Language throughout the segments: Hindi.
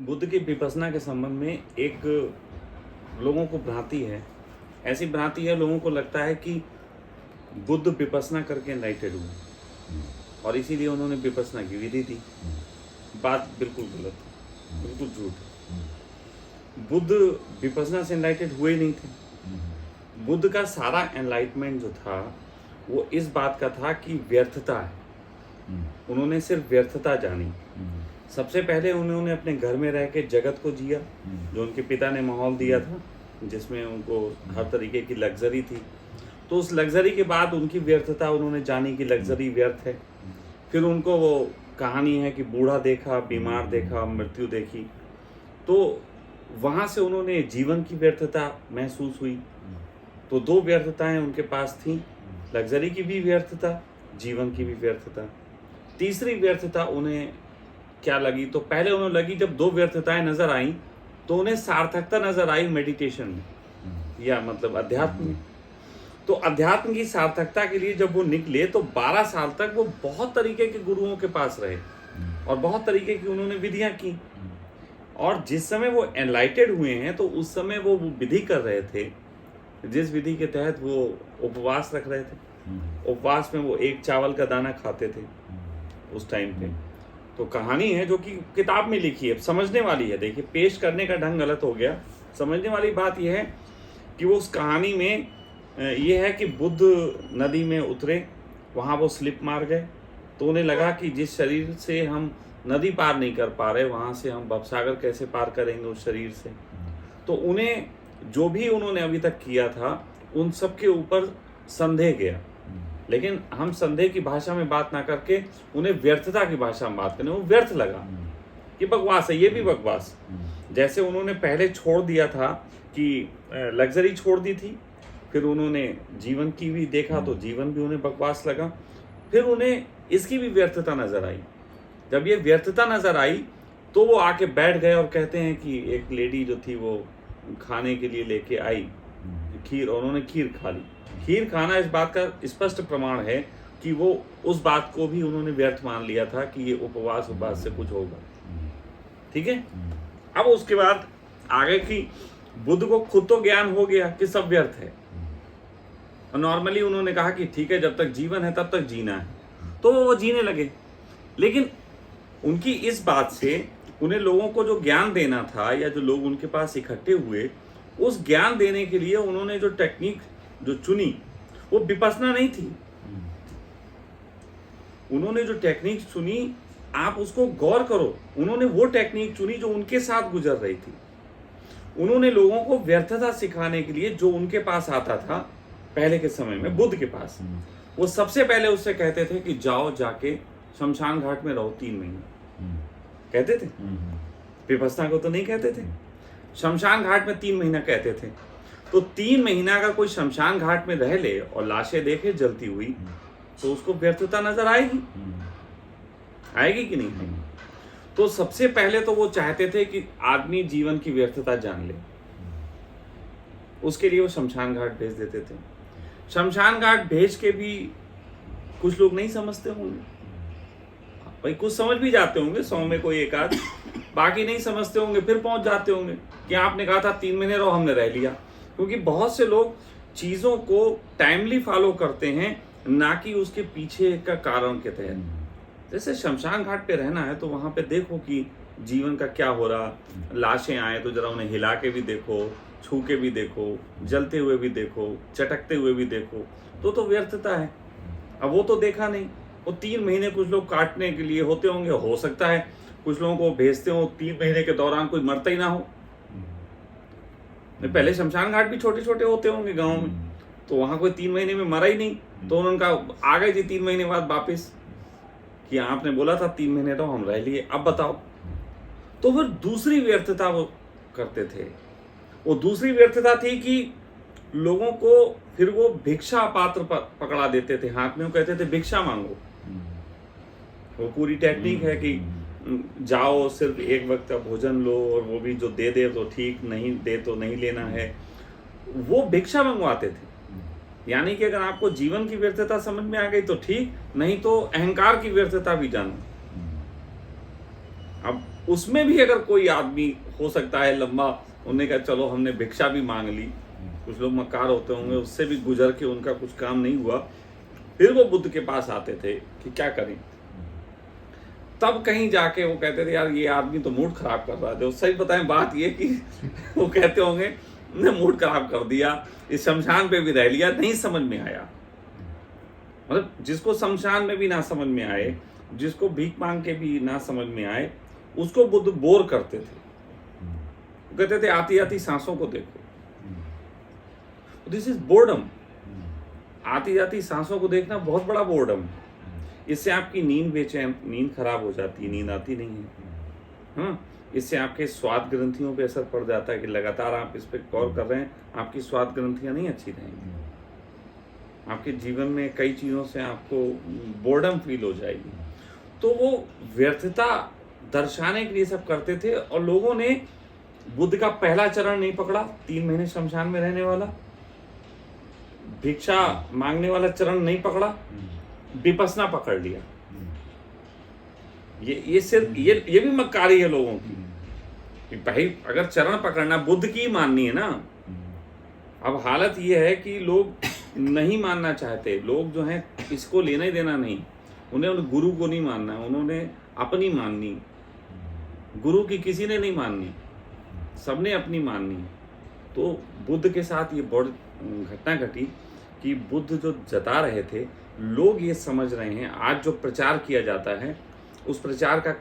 बुद्ध की विपश्यना के संबंध में एक लोगों को भ्रांति है। ऐसी भ्रांति है, लोगों को लगता है कि बुद्ध विपश्यना करके एनलाइटेड हुए और इसीलिए उन्होंने विपश्यना की विधि दी। बात बिल्कुल गलत है, बिल्कुल झूठ है। बुद्ध विपश्यना से एनलाइटेड हुए ही नहीं थे। बुद्ध का सारा एनलाइटमेंट जो था वो इस बात का था कि व्यर्थता है। उन्होंने सिर्फ व्यर्थता जानी। सबसे पहले उन्होंने अपने घर में रह के जगत को जिया, जो उनके पिता ने माहौल दिया था, जिसमें उनको हर तरीके की लग्जरी थी। तो उस लग्जरी के बाद उनकी व्यर्थता उन्होंने जानी कि लग्जरी व्यर्थ है। फिर उनको वो कहानी है कि बूढ़ा देखा, बीमार देखा, मृत्यु देखी। तो वहाँ से उन्होंने जीवन की व्यर्थता महसूस हुई। तो दो व्यर्थताएं उनके पास थी, लग्जरी की भी व्यर्थता, जीवन की भी व्यर्थता। तीसरी व्यर्थता उन्हें क्या लगी? तो पहले उन्हें लगी, जब दो व्यर्थताएं नजर आईं तो उन्हें सार्थकता नजर आई मेडिटेशन में, या मतलब अध्यात्म में। तो अध्यात्म की सार्थकता के लिए जब वो निकले तो 12 साल तक वो बहुत तरीके के गुरुओं के पास रहे और बहुत तरीके की उन्होंने विधियां की। और जिस समय वो एनलाइटेड हुए हैं तो उस समय वो विधि कर रहे थे, जिस विधि के तहत वो उपवास रख रहे थे। उपवास में वो एक चावल का दाना खाते थे उस टाइम पे। तो कहानी है जो कि किताब में लिखी है, समझने वाली है। देखिए, पेश करने का ढंग गलत हो गया। समझने वाली बात यह है कि वो उस कहानी में ये है कि बुद्ध नदी में उतरे, वहाँ वो स्लिप मार गए। तो उन्हें लगा कि जिस शरीर से हम नदी पार नहीं कर पा रहे, वहाँ से हम भवसागर कैसे पार करेंगे उस शरीर से। तो उन्हें जो भी उन्होंने अभी तक किया था उन सब के ऊपर संदेह गया। लेकिन हम संदेह की भाषा में बात ना करके उन्हें व्यर्थता की भाषा में बात करें। वो व्यर्थ लगा कि बकवास है, ये भी बकवास। जैसे उन्होंने पहले छोड़ दिया था कि लग्जरी छोड़ दी थी, फिर उन्होंने जीवन की भी देखा तो जीवन भी उन्हें बकवास लगा। फिर उन्हें इसकी भी व्यर्थता नजर आई। जब ये व्यर्थता नजर आई तो वो आके बैठ गए और कहते हैं कि एक लेडी जो थी वो खाने के लिए लेके आई खीर, और उन्होंने खीर खा ली। खीर खाना इस बात का स्पष्ट प्रमाण है कि वो उस बात को भी उन्होंने व्यर्थ मान लिया था कि ये उपवास से कुछ होगा। ठीक है। अब उसके बाद आगे की बुद्ध को खुद तो ज्ञान हो गया कि सब व्यर्थ है, और नॉर्मली उन्होंने कहा कि ठीक है, जब तक जीवन है तब तक जीना है। तो वो जीने लगे। लेकिन उनकी इस बात से उन्हें लोगों को जो ज्ञान देना था, या जो लोग उनके पास इकट्ठे हुए, उस ज्ञान देने के लिए उन्होंने जो टेक्निक जो चुनी वो विपश्यना नहीं थी। उन्होंने जो टेक्निक चुनी, आप उसको गौर करो, उन्होंने वो टेक्निक चुनी जो उनके साथ गुजर रही थी। उन्होंने लोगों को व्यर्थता सिखाने के लिए जो उनके पास आता था पहले के समय में, बुद्ध के पास, वो सबसे पहले उससे कहते थे कि जाओ जाके शमशान घाट में रहो 3 महीने। कहते थे, विपश्यना को तो नहीं कहते थे। शमशान घाट में 3 महीना कहते थे। तो 3 महीना अगर कोई शमशान घाट में रह ले और लाशें देखे जलती हुई, तो उसको व्यर्थता नजर आएगी? आएगी कि नहीं? तो सबसे पहले तो वो चाहते थे कि आदमी जीवन की व्यर्थता जान ले। उसके लिए वो शमशान घाट भेज देते थे। शमशान घाट भेज के भी कुछ लोग नहीं समझते होंगे भाई, कुछ समझ भी जाते होंगे, 100 में कोई एक आध, बाकी नहीं समझते होंगे। फिर पहुंच जाते होंगे कि आपने कहा था 3 महीने रहो, हमने रह लिया। क्योंकि बहुत से लोग चीज़ों को टाइमली फॉलो करते हैं, ना कि उसके पीछे का कारण के तहत। जैसे शमशान घाट पे रहना है तो वहाँ पे देखो कि जीवन का क्या हो रहा। लाशें आए तो जरा उन्हें हिला के भी देखो, छू के भी देखो, जलते हुए भी देखो, चटकते हुए भी देखो। तो व्यर्थता है। अब वो तो देखा नहीं। वो 3 महीने कुछ लोग काटने के लिए होते होंगे। हो सकता है कुछ लोगों को भेजते हो, 3 महीने के दौरान कोई मरता ही ना हो। पहले शमशान घाट भी छोटे छोटे होते होंगे गाँव में, तो वहाँ कोई 3 महीने में मरा ही नहीं। तो उन्होंने कहा आ गए जी 3 महीने बाद वापिस, कि आपने बोला था 3 महीने रहो, हम रह लिए, अब बताओ। तो फिर दूसरी व्यर्थता वो करते थे। वो दूसरी व्यर्थता थी कि लोगों को फिर वो भिक्षा पात्र पकड़ा देते थे हाथ में। वो कहते थे भिक्षा मांगो। वो पूरी टेक्निक है कि जाओ, सिर्फ एक वक्त का भोजन लो, और वो भी जो दे दे तो ठीक, नहीं दे तो नहीं लेना है। वो भिक्षा मंगवाते थे। यानी कि अगर आपको जीवन की व्यर्थता समझ में आ गई तो ठीक, नहीं तो अहंकार की व्यर्थता भी जानो। अब उसमें भी अगर कोई आदमी हो सकता है लंबा, उन्होंने कहा चलो हमने भिक्षा भी मांग ली, कुछ लोग मक्कार होते होंगे, उससे भी गुजर के उनका कुछ काम नहीं हुआ, फिर वो बुद्ध के पास आते थे कि क्या करें। तब कहीं जाके वो कहते थे यार ये आदमी तो मूड खराब कर रहा था। सही बताएं बात ये कि वो कहते होंगे ने मूड खराब कर दिया, इस शमशान पे भी रह लिया, नहीं समझ में आया। मतलब जिसको शमशान में भी ना समझ में आए, जिसको भीख मांग के भी ना समझ में आए, उसको बुद्ध बोर करते थे। कहते थे आती आती सांसों को देखो, दिस इज बोर्डम। आती जाती सांसों को देखना बहुत बड़ा बोर्डम। इससे आपकी नींद बेचैन, नींद खराब हो जाती है, नींद आती नहीं है। हाँ, इससे आपके स्वाद ग्रंथियों पे असर पड़ जाता है कि लगातार आप इस पे गौर कर रहे हैं, आपकी स्वाद ग्रंथियां नहीं अच्छी रहेंगी, आपके जीवन में कई चीज़ों से आपको बोर्डम फील हो जाएगी। तो वो व्यर्थता दर्शाने के लिए सब करते थे। और लोगों ने बुद्ध का पहला चरण नहीं पकड़ा, 3 महीने शमशान में रहने वाला, भिक्षा मांगने वाला चरण नहीं पकड़ा, विपस्सना पकड़ लिया। ये सिर्फ ये भी मक्कारी है लोगों की कि भाई अगर चरण पकड़ना बुद्ध की माननी है ना। अब हालत ये है कि लोग नहीं मानना चाहते, लोग जो हैं इसको लेना ही देना नहीं, उन्हें गुरु को नहीं मानना, उन्होंने अपनी माननी, गुरु की किसी ने नहीं माननी, सबने अपनी माननी। तो बुद्ध के साथ ये बड़ी घटना घटी कि बुद्ध जो जता रहे थे, लोग ये समझ रहे हैं, आज जो प्रचार किया जाता है उस प्रचार का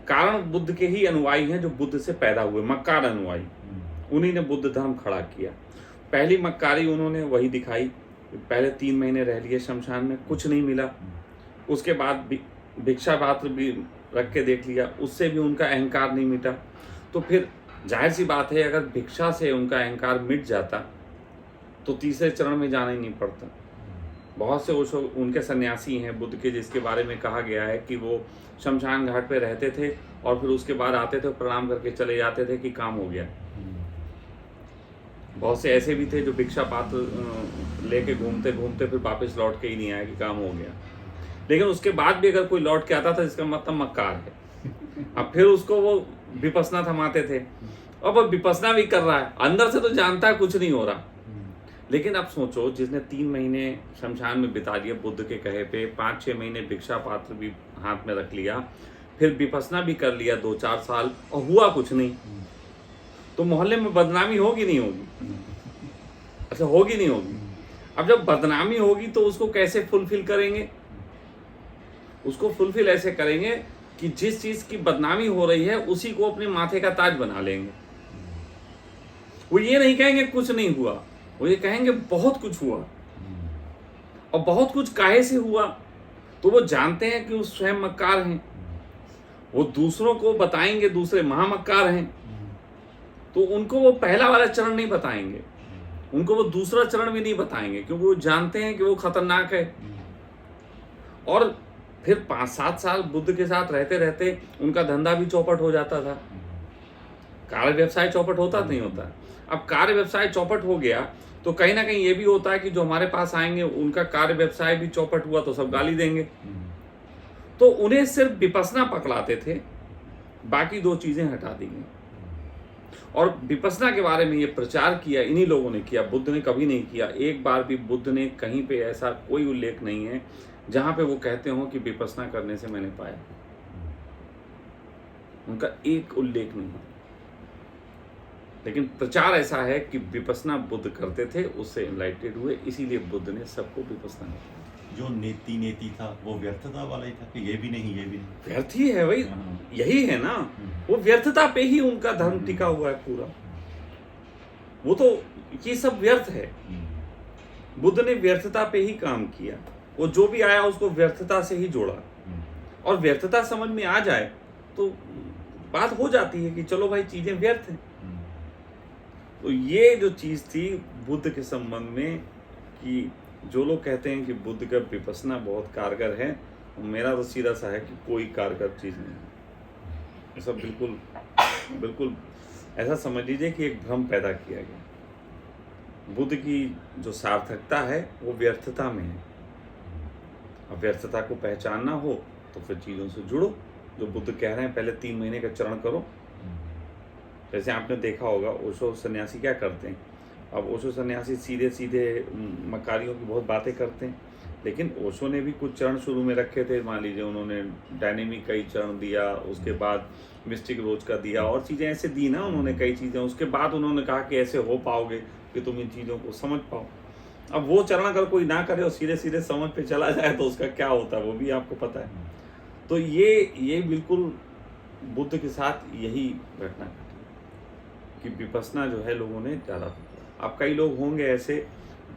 कारण बुद्ध के ही अनुयायी हैं जो बुद्ध से पैदा हुए, मक्कार अनुयायी, उन्हीं ने बुद्ध धर्म खड़ा किया। पहली मक्कारी उन्होंने वही दिखाई, पहले 3 महीने रह लिए शमशान में, कुछ नहीं मिला। उसके बाद भिक्षा पात्र भी रख के देख लिया, उससे भी उनका अहंकार नहीं मिटा। तो फिर जाहिर सी बात है अगर भिक्षा से उनका अहंकार मिट जाता तो तीसरे चरण में जाना ही नहीं पड़ता। बहुत से उनके सन्यासी हैं बुद्ध के, जिसके बारे में कहा गया है कि वो शमशान घाट पे रहते थे और फिर उसके बाद आते थे, प्रणाम करके चले जाते थे कि काम हो गया। बहुत से ऐसे भी थे जो भिक्षा पात्र लेके घूमते घूमते फिर वापस लौट के ही नहीं आए कि काम हो गया। लेकिन उसके बाद भी अगर कोई लौट के आता था इसका मतलब मक्कार है। अब फिर उसको वो विपस्सना थमाते थे, अब विपस्सना भी कर रहा है, अंदर से तो जानता है कुछ नहीं हो रहा। लेकिन अब सोचो, जिसने 3 महीने शमशान में बिता लिए बुद्ध के कहे पे, 5-6 महीने भिक्षा पात्र भी हाथ में रख लिया, फिर विपस्सना भी कर लिया 2-4 साल और हुआ कुछ नहीं, तो मोहल्ले में बदनामी होगी नहीं होगी? अच्छा, होगी नहीं होगी? अब जब बदनामी होगी तो उसको कैसे फुलफिल करेंगे? उसको फुलफिल ऐसे करेंगे कि जिस चीज की बदनामी हो रही है उसी को अपने माथे का ताज बना लेंगे। वो ये नहीं कहेंगे कुछ नहीं हुआ, वो ये कहेंगे बहुत कुछ हुआ। और बहुत कुछ काहे से हुआ? तो वो जानते हैं कि वो स्वयं मक्कार हैं, वो दूसरों को बताएंगे दूसरे महामक्कार हैं, तो उनको वो पहला वाला चरण नहीं बताएंगे, उनको वो दूसरा चरण भी नहीं बताएंगे, क्योंकि वो जानते हैं कि वो खतरनाक है। और फिर 5-7 साल बुद्ध के साथ रहते रहते उनका धंधा भी चौपट हो जाता था। कार्य व्यवसाय चौपट होता नहीं होता? अब कार्य व्यवसाय चौपट हो गया तो कहीं ना कहीं ये भी होता है कि जो हमारे पास आएंगे उनका कार्य व्यवसाय भी चौपट हुआ तो सब गाली देंगे। तो उन्हें सिर्फ विपस्सना पकड़ाते थे, बाकी 2 चीजें हटा दी गई। और विपस्सना के बारे में ये प्रचार किया इन्हीं लोगों ने किया, बुद्ध ने कभी नहीं किया। एक बार भी बुद्ध ने कहीं पे ऐसा कोई उल्लेख नहीं है जहां पे वो कहते हो कि विपस्सना करने से मैंने पाया, उनका एक उल्लेख नहीं है। लेकिन प्रचार ऐसा है कि विपस्सना बुद्ध करते थे, उससे एनलाइटेड हुए, इसीलिए बुद्ध ने सबको विपस्सना किया। जो नेति था वो व्यर्थता वाला ही था कि ये भी नहीं व्यर्थ ही है भाई, यही है ना, वो व्यर्थता पे ही उनका धर्म टिका हुआ है पूरा। वो तो ये सब व्यर्थ है। बुद्ध ने व्यर्थता पे ही काम किया, वो जो भी आया उसको व्यर्थता से ही जोड़ा। और व्यर्थता समझ में आ जाए तो बात हो जाती है कि चलो भाई चीजें व्यर्थ हैं। तो ये जो चीज थी बुद्ध के संबंध में कि जो लोग कहते हैं कि बुद्ध का विपस्सना बहुत कारगर है, मेरा तो सीधा सा है कि कोई कारगर चीज नहीं है। ऐसा बिल्कुल ऐसा समझ लीजिए कि एक भ्रम पैदा किया गया। बुद्ध की जो सार्थकता है वो व्यर्थता में है। अब व्यर्थता को पहचानना हो तो फिर चीजों से जुड़ो, जो बुद्ध कह रहे हैं पहले 3 महीने का चरण करो। जैसे आपने देखा होगा ओशो सन्यासी क्या करते हैं, अब ओशो सन्यासी सीधे सीधे मकारियों की बहुत बातें करते हैं, लेकिन ओशो ने भी कुछ चरण शुरू में रखे थे। मान लीजिए उन्होंने डायनेमिक कई चरण दिया, उसके बाद मिस्टिक रोज का दिया और चीज़ें ऐसे दी ना उन्होंने कई चीज़ें। उसके बाद उन्होंने कहा कि ऐसे हो पाओगे कि तुम इन चीज़ों को समझ पाओ। अब वो चरण अगर कोई ना करे और सीधे सीधे समझ पे चला जाए तो उसका क्या होता है वो भी आपको पता है। तो ये बिल्कुल बुद्ध के साथ यही घटना घटी कि विपस्सना जो है लोगों ने ज़्यादा पकड़ा। अब कई लोग होंगे ऐसे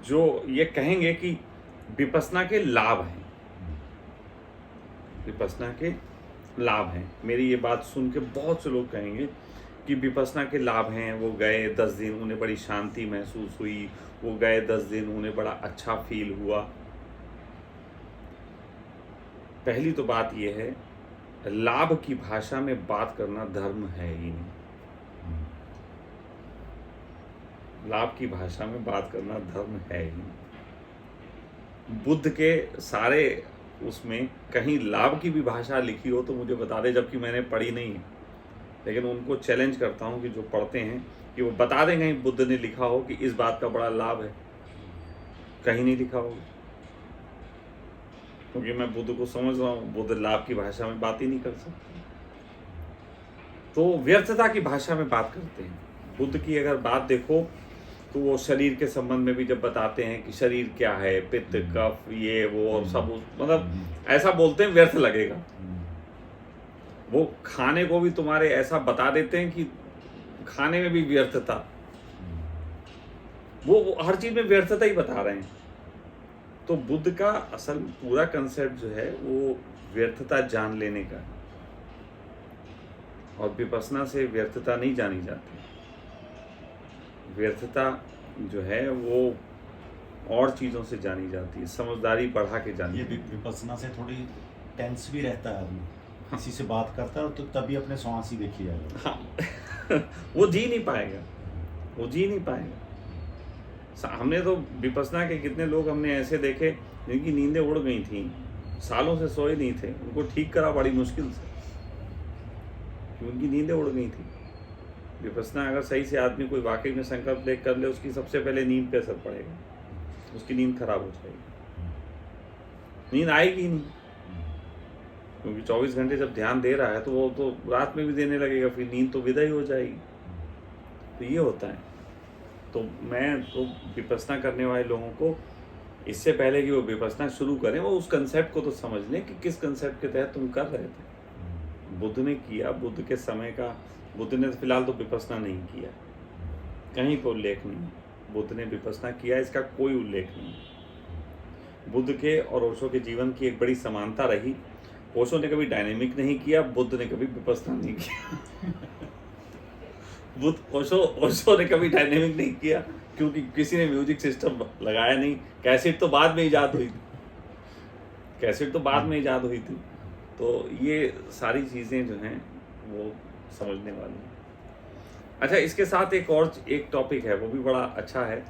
जो ये कहेंगे कि विपस्सना के लाभ हैं, विपस्सना के लाभ हैं। मेरी ये बात सुन के बहुत से लोग कहेंगे कि विपस्सना के लाभ हैं। वो गए 10 दिन, उन्हें बड़ी शांति महसूस हुई, वो गए 10 दिन, उन्हें बड़ा अच्छा फील हुआ। पहली तो बात ये है, लाभ की भाषा में बात करना धर्म है ही नहीं। लाभ की भाषा में बात करना धर्म है ही नहीं। बुद्ध के सारे उसमें कहीं लाभ की भी भाषा लिखी हो तो मुझे बता दे, जबकि मैंने पढ़ी नहीं है, लेकिन उनको चैलेंज करता हूँ कि जो पढ़ते हैं कि वो बता दें कहीं बुद्ध ने लिखा हो कि इस बात का बड़ा लाभ है। कहीं नहीं लिखा होगा, क्योंकि मैं बुद्ध को समझ रहा हूँ, बुद्ध लाभ की भाषा में बात ही नहीं कर सकते, तो व्यर्थता की भाषा में बात करते हैं। बुद्ध की अगर बात देखो तो वो शरीर के संबंध में भी जब बताते हैं कि शरीर क्या है, पित्त कफ ये वो और सब, मतलब ऐसा बोलते हैं व्यर्थ लगेगा। वो खाने को भी तुम्हारे ऐसा बता देते हैं कि खाने में भी व्यर्थता, वो हर चीज में व्यर्थता ही बता रहे हैं। तो बुद्ध का असल पूरा कंसेप्ट जो है वो व्यर्थता जान लेने का, और विपस्सना से व्यर्थता नहीं जानी जाती। व्यर्थता जो है वो और चीज़ों से जानी जाती है, समझदारी बढ़ा के जानी। ये विपस्सना से थोड़ी टेंस भी रहता है आदमी, किसी से बात करता है तो तभी अपने श्वास ही देखी जाएगा। हाँ वो जी नहीं पाएगा, वो जी नहीं पाएगा। हमने तो विपस्सना के कितने लोग हमने ऐसे देखे जिनकी नींदें उड़ गई थी, सालों से सोए नहीं थे, उनको ठीक करा बड़ी मुश्किल से, उनकी नींदें उड़ गई थी। विपस्सना अगर सही से आदमी कोई वाकई में संकल्प लेकर कर ले, उसकी सबसे पहले नींद पे असर पड़ेगा, उसकी नींद खराब हो जाएगी, नींद आएगी ही नहीं, क्योंकि 24 घंटे जब ध्यान दे रहा है तो वो तो रात में भी देने लगेगा, फिर नींद तो विदा ही हो जाएगी। तो ये होता है। तो मैं तो विपस्सना करने वाले लोगों को इससे पहले कि वो विपस्सना शुरू करें, वो उस कंसेप्ट को तो समझ लें कि किस कंसेप्ट के तहत तुम कर रहे थे। बुद्ध ने किया, बुद्ध के समय का, बुद्ध ने फिलहाल तो विपस्सना नहीं किया, कहीं पर उल्लेख नहीं। बुद्ध ने विपस्सना किया इसका कोई उल्लेख नहीं। बुद्ध के और ओशो के जीवन की एक बड़ी समानता रही, ओशो ने कभी डायनेमिक नहीं किया, बुद्ध ने कभी विपस्सना नहीं किया। ओशो ने कभी डायनेमिक नहीं किया क्योंकि किसी ने म्यूजिक सिस्टम लगाया नहीं। कैसेट तो बाद में इजाद हुई थी, कैसेट तो बाद में इजाद हुई थी। तो ये सारी चीज़ें जो हैं वो समझने वाली हैं। अच्छा, इसके साथ एक और एक टॉपिक है, वो भी बड़ा अच्छा है।